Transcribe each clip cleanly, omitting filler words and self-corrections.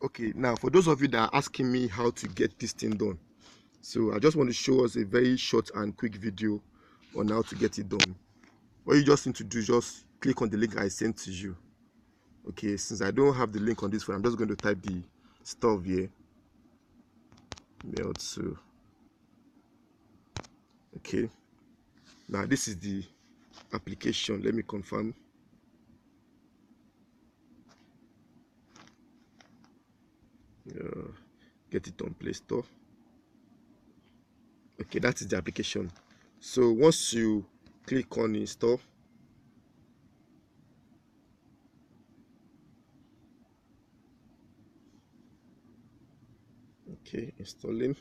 Okay, now for those of you that are asking me how to get this thing done, so I just want to show us a very short and quick video on how to get it done. What you just need to do is just click on the link I sent to you. Okay, since I don't have the link on this one, I'm just going to type the stuff here. Mail to. Okay, now this is the application. Let me confirm. Get it on Play Store. Okay, that is the application. So once you click on install, okay, installing.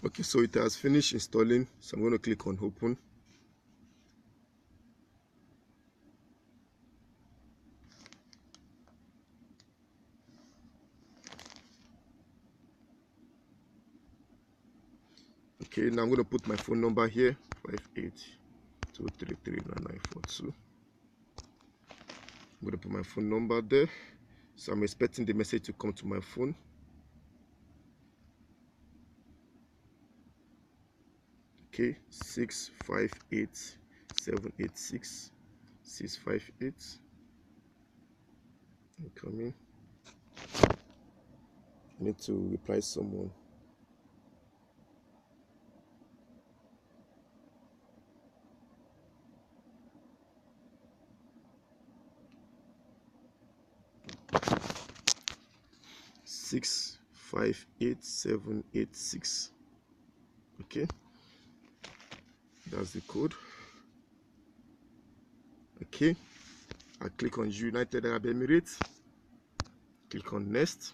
Okay, so it has finished installing, so I'm going to click on open. Okay, now I'm going to put my phone number here, 58233992. I'm going to put my phone number there. So I'm expecting the message to come to my phone. Okay, 658-786-658. Incoming. I need to reply someone. Six 58786. Okay, that's the code. Okay, I click on United Arab Emirates, click on next.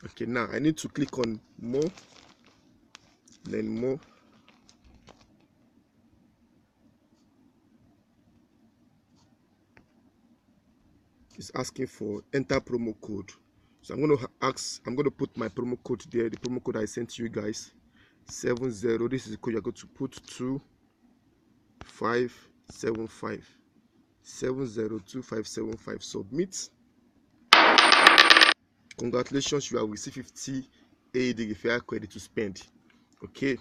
Okay, now I need to click on more, then more. It's asking for enter promo code. So I'm going to put my promo code there, the promo code I sent you guys, 70. This is the code you're going to put, 2575 702575. Submit. Congratulations, you have received 50 AED referral credit to spend. Okay,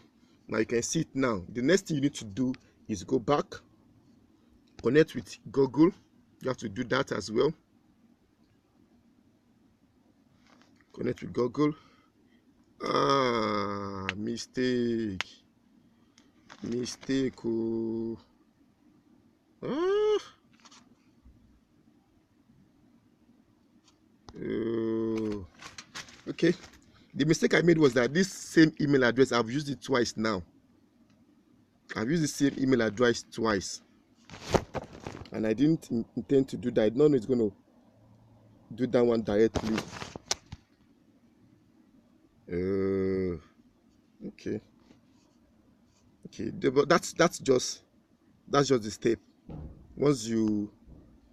now you can see it now. The next thing you need to do is go back, connect with Google. You have to do that as well. Connect with Google. Mistake. Oh. Okay, the mistake I made was that this same email address, I've used it twice now. I've used the same email address twice, and I didn't intend to do that. I didn't know it's going to do that one directly. Okay, but that's just the step. Once you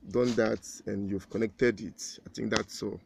done that and you've connected it, I think that's all.